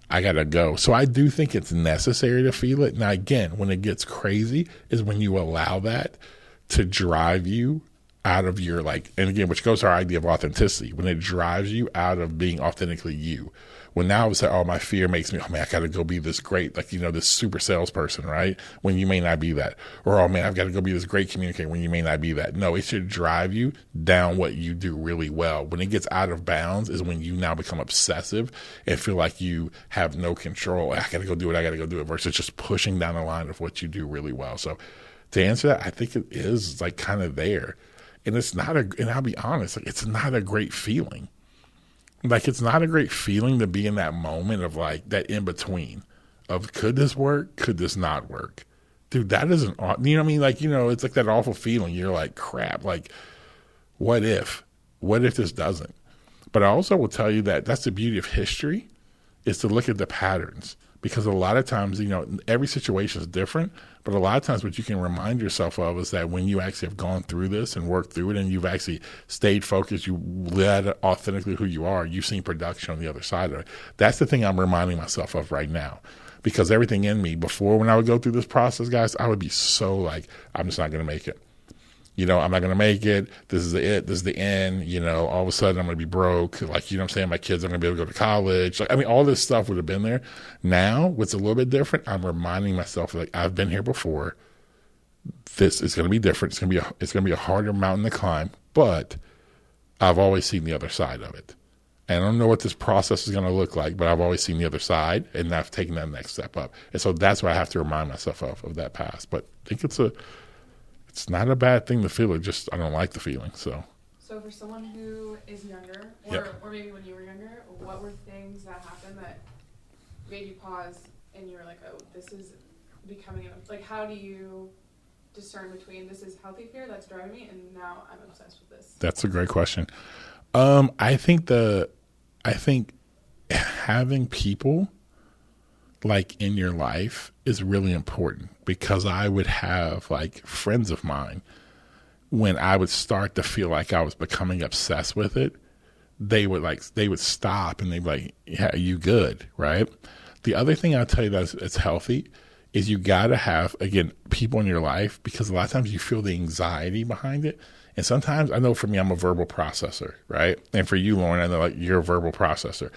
I got to go. So I do think it's necessary to feel it. Now, again, when it gets crazy is when you allow that to drive you out of your like, and again, which goes to our idea of authenticity, when it drives you out of being authentically you, When now I would say, oh, my fear makes me, oh man, I got to go be this great, like, this super salesperson, right? When you may not be that. Or, oh man, I've got to go be this great communicator when you may not be that. No, it should drive you down what you do really well. When it gets out of bounds is when you now become obsessive and feel like you have no control. I got to go do it versus just pushing down the line of what you do really well. So to answer that, I think it is like kind of there. And and I'll be honest, like, it's not a great feeling. Like, it's not a great feeling to be in that moment of like that in between of could this work? Could this not work? Dude, that isn't, you know what I mean? Like, it's like that awful feeling. You're like, crap, like, what if this doesn't? But I also will tell you that that's the beauty of history is to look at the patterns, because a lot of times, every situation is different, but a lot of times what you can remind yourself of is that when you actually have gone through this and worked through it and you've actually stayed focused, you led authentically who you are, you've seen production on the other side of it. That's the thing I'm reminding myself of right now, because everything in me before, when I would go through this process, guys, I would be so like, I'm just not going to make it. I'm not going to make it. This is it. This is the end. All of a sudden I'm going to be broke. Like, I'm saying? My kids are going to be able to go to college. Like, I mean, all this stuff would have been there. Now, what's a little bit different, I'm reminding myself, like, I've been here before. This is going to be different. It's going to be a harder mountain to climb, but I've always seen the other side of it. And I don't know what this process is going to look like, but I've always seen the other side, and I've taken that next step up. And so that's what I have to remind myself of that past. But I think it's not a bad thing to feel it, just I don't like the feeling. So for someone who is younger, or maybe when you were younger, what were things that happened that made you pause and you were like, oh, this is becoming, like, how do you discern between this is healthy fear that's driving me and now I'm obsessed with this? That's a great question. I think having people like in your life is really important, because I would have like friends of mine, when I would start to feel like I was becoming obsessed with it, they would stop and they'd be like, yeah, you good, right? The other thing I'll tell you that's healthy is you got to have, again, people in your life, because a lot of times you feel the anxiety behind it. And sometimes, I know for me, I'm a verbal processor, right? And for you, Lauren, I know like you're a verbal processor.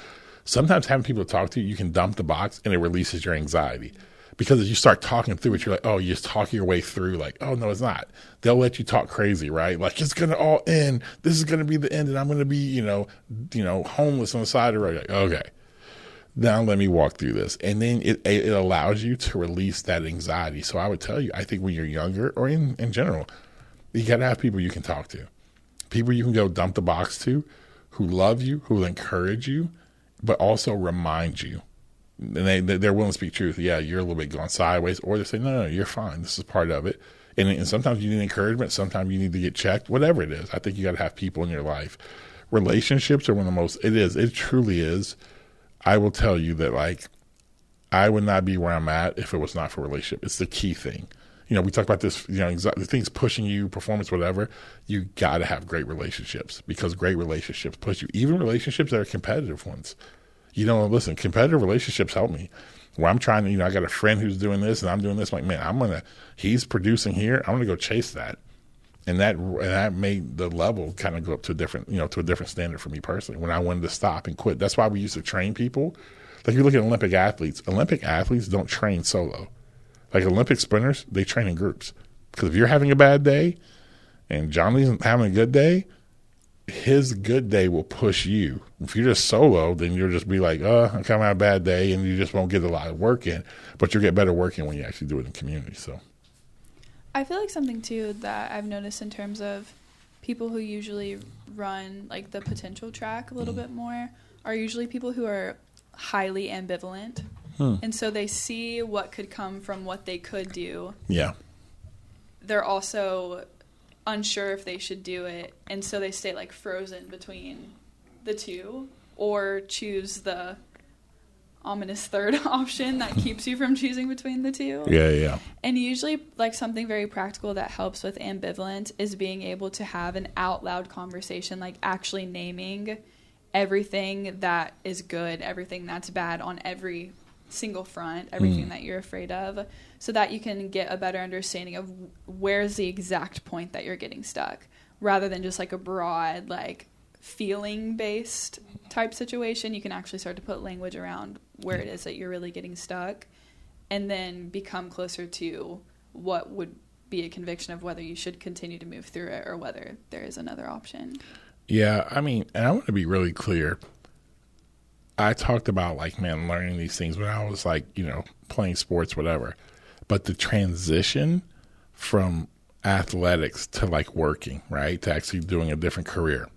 Sometimes having people to talk to, you can dump the box and it releases your anxiety. Because as you start talking through it, you're like, oh, you're just talking your way through, like, oh, no, it's not. They'll let you talk crazy, right? Like, it's going to all end. This is going to be the end, and I'm going to be, homeless on the side of the road. Like, okay, now let me walk through this. And then it allows you to release that anxiety. So I would tell you, I think when you're younger, or in general, you got to have people you can talk to. People you can go dump the box to, who love you, who will encourage you, but also remind you. And they're willing to speak truth. Yeah, you're a little bit going sideways. Or they say, no, you're fine. This is part of it. And sometimes you need encouragement. Sometimes you need to get checked. Whatever it is, I think you got to have people in your life. Relationships are one of the most, it truly is. I will tell you that, like, I would not be where I'm at if it was not for relationship. It's the key thing. We talk about this, the things pushing you, performance, whatever. You got to have great relationships, because great relationships push you. Even relationships that are competitive ones. Listen, competitive relationships help me. Where I'm trying to, I got a friend who's doing this and I'm doing this. I'm like, man, he's producing here. I'm going to go chase that. And that made the level kind of go up to a different standard for me personally when I wanted to stop and quit. That's why we used to train people. Like, you look at Olympic athletes don't train solo. Like, Olympic sprinters, they train in groups. Because if you're having a bad day and Johnny's having a good day, his good day will push you. If you're just solo, then you'll just be like, I'm kind of having a bad day, and you just won't get a lot of work in. But you'll get better work in when you actually do it in community. So, I feel like something, too, that I've noticed in terms of people who usually run, like, the potential track a little bit more are usually people who are highly ambivalent. And so they see what could come from what they could do. Yeah. They're also unsure if they should do it, and so they stay like frozen between the two, or choose the ominous third option that keeps you from choosing between the two. Yeah. And usually, like, something very practical that helps with ambivalent is being able to have an out loud conversation, like actually naming everything that is good, everything that's bad on every single front, everything that you're afraid of, so that you can get a better understanding of where's the exact point that you're getting stuck, rather than just like a broad, like, feeling based type situation, you can actually start to put language around where it is that you're really getting stuck, and then become closer to what would be a conviction of whether you should continue to move through it or whether there is another option. Yeah, I mean, and I want to be really clear. I talked about, like, man, learning these things when I was, like, you know, playing sports, whatever. But the transition from athletics to, like, working, right, to actually doing a different career.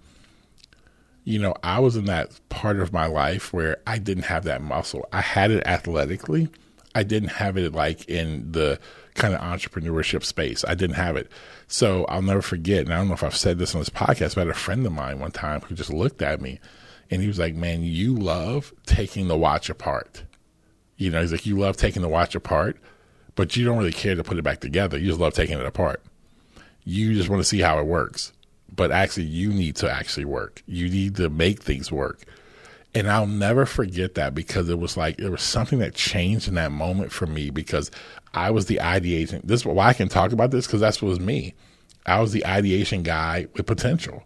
You know, I was in that part of my life where I didn't have that muscle. I had it athletically. I didn't have it, like, in the kind of entrepreneurship space. I didn't have it. So I'll never forget, and I don't know if I've said this on this podcast, but I had a friend of mine one time who just looked at me, and he was like, man, you love taking the watch apart. You know, he's like, you love taking the watch apart, but you don't really care to put it back together. You just love taking it apart. You just want to see how it works. But actually, you need to actually work. You need to make things work. And I'll never forget that, because it was like, there was something that changed in that moment for me, because I was the ideation. This is why I can talk about this, because that's what was me. I was the ideation guy with potential.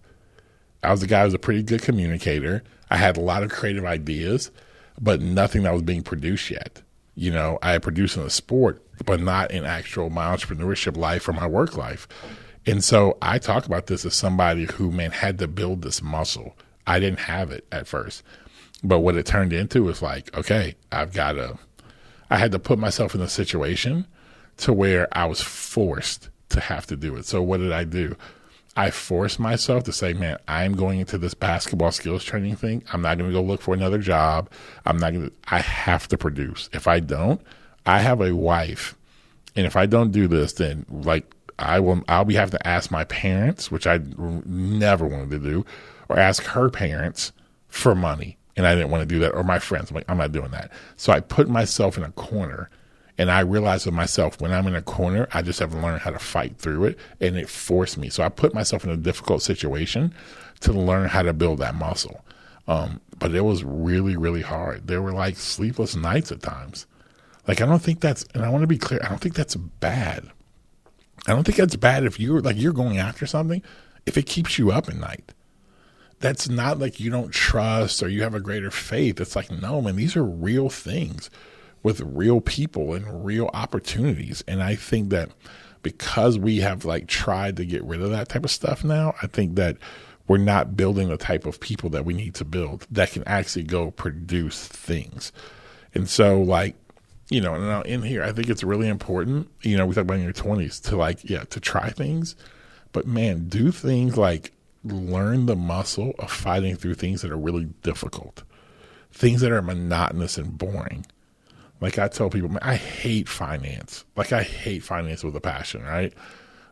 I was the guy who was a pretty good communicator. I had a lot of creative ideas, but nothing that was being produced yet. You know, I had produced in the sport, but not in actual my entrepreneurship life or my work life. And so I talk about this as somebody who, man, had to build this muscle. I didn't have it at first. But what it turned into was like, okay, I had to put myself in a situation to where I was forced to have to do it. So what did I do? I forced myself to say, man, I'm going into this basketball skills training thing. I'm not going to go look for another job. I have to produce. If I don't, I have a wife. And if I don't do this, then like I'll be having to ask my parents, which I never wanted to do, or ask her parents for money. And I didn't want to do that, or my friends. I'm like, I'm not doing that. So I put myself in a corner, and I realized with myself, when I'm in a corner, I just have to learn how to fight through it, and it forced me. So I put myself in a difficult situation to learn how to build that muscle. But it was really, really hard. There were like sleepless nights at times. Like, I don't think that's, and I want to be clear, I don't think that's bad. I don't think that's bad if you're going after something, if it keeps you up at night. That's not like you don't trust or you have a greater faith. It's like, no, man, these are real things with real people and real opportunities. And I think that because we have like tried to get rid of that type of stuff now, I think that we're not building the type of people that we need to build that can actually go produce things. And so, like, you know, now in here, I think it's really important, you know, we talk about in your 20s to like, yeah, to try things, but man, do things like learn the muscle of fighting through things that are really difficult, things that are monotonous and boring. Like I tell people, man, I hate finance. Like I hate finance with a passion, right?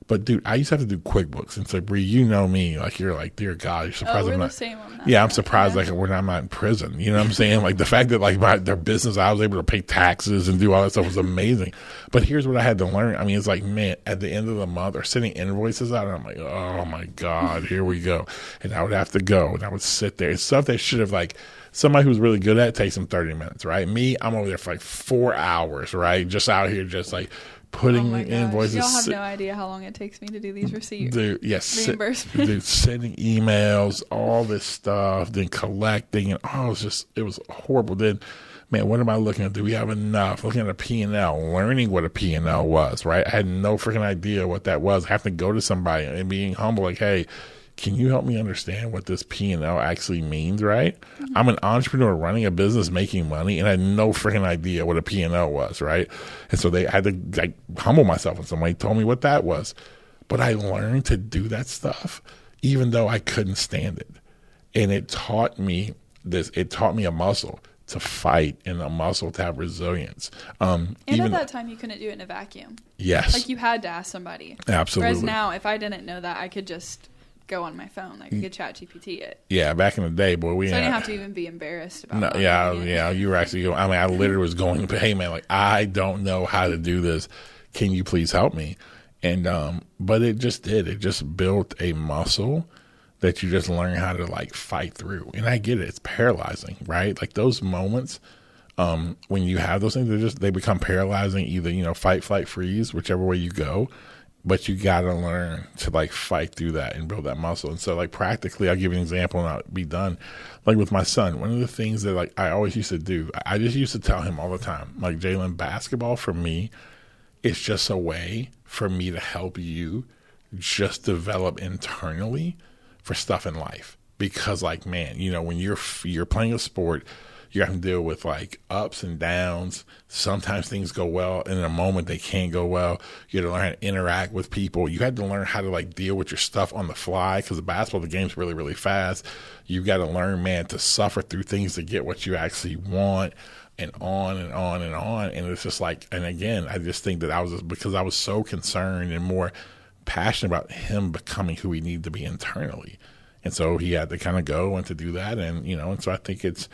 But dude, I used to have to do QuickBooks, and so Bree, you know me, like you're like, dear God, you're surprised we're I'm the not. same on that. Yeah, I'm surprised like I'm not in prison. You know what I'm saying? Like the fact that like their business, I was able to pay taxes and do all that stuff was amazing. But here's what I had to learn. I mean, it's like, man, at the end of the month, or sending invoices out, and I'm like, oh my God, here we go. And I would have to go, and I would sit there. It's stuff that should have like. Somebody who's really good at it takes them 30 minutes, right? Me, I'm over there for like 4 hours, right? Just out here, just like putting invoices. Y'all have no idea how long it takes me to do these receipts. Dude, yes. Reimbursement. Dude, sending emails, all this stuff, then collecting, and it was horrible. Then, man, what am I looking at? Do we have enough? Looking at a P&L, learning what a P&L was, right? I had no freaking idea what that was. Having to go to somebody and being humble, like, hey, can you help me understand what this P&L actually means, right? Mm-hmm. I'm an entrepreneur running a business, making money, and I had no freaking idea what a P&L was, right? And so I had to like humble myself, and somebody told me what that was. But I learned to do that stuff, even though I couldn't stand it. And it taught me this. It taught me a muscle to fight and a muscle to have resilience. And at that time, you couldn't do it in a vacuum. Yes. Like you had to ask somebody. Absolutely. Whereas now, if I didn't know that, I could just go on my phone. Like I could chat GPT it. Yeah, back in the day, boy, I didn't have to even be embarrassed about it. Yeah, you were actually going. I mean, I literally was going, hey man, like I don't know how to do this. Can you please help me? And but it just did. It just built a muscle that you just learn how to like fight through. And I get it. It's paralyzing, right? Like those moments when you have those things, they become paralyzing. Either fight, flight, freeze, whichever way you go. but you got to learn to like fight through that and build that muscle. And so like practically, I'll give you an example and I'll be done. Like with my son, one of the things that like I always used to do, I just used to tell him all the time, like, Jalen, basketball for me is just a way for me to help you just develop internally for stuff in life. Because like, man, you know, when you're playing a sport, you have to deal with like ups and downs. Sometimes things go well, and in a moment they can't go well. You have to learn how to interact with people. You had to learn how to like deal with your stuff on the fly, because the game's really, really fast. You got to learn, man, to suffer through things to get what you actually want, and on and on and on. And it's just like, and again, I just think that because I was so concerned and more passionate about him becoming who he needed to be internally. And so he had to kind of go and to do that. And, you know, and so I think it's,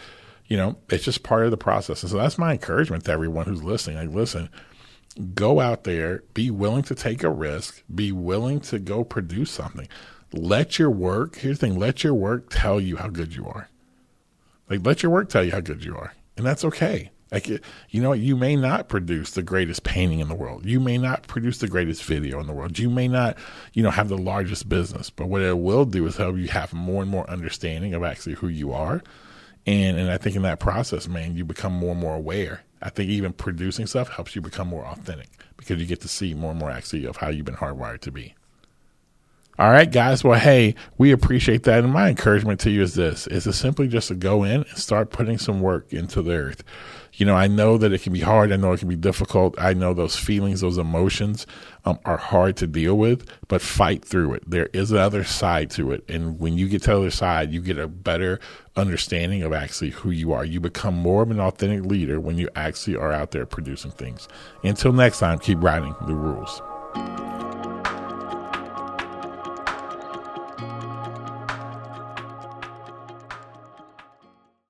you know, it's just part of the process. And so that's my encouragement to everyone who's listening. Like, listen, go out there, be willing to take a risk, be willing to go produce something. Let your work, here's the thing, let your work tell you how good you are. Like, let your work tell you how good you are. And that's okay. Like, you know, you may not produce the greatest painting in the world. You may not produce the greatest video in the world. You may not, you know, have the largest business. But what it will do is help you have more and more understanding of actually who you are. And I think in that process, man, you become more and more aware. I think even producing stuff helps you become more authentic, because you get to see more and more actually of how you've been hardwired to be. All right, guys. Well, hey, we appreciate that. And my encouragement to you is this, is to simply just to go in and start putting some work into the earth. You know, I know that it can be hard. I know it can be difficult. I know those feelings, those emotions are hard to deal with, but fight through it. There is another side to it. And when you get to the other side, you get a better understanding of actually who you are. You become more of an authentic leader when you actually are out there producing things. Until next time, keep writing the rules.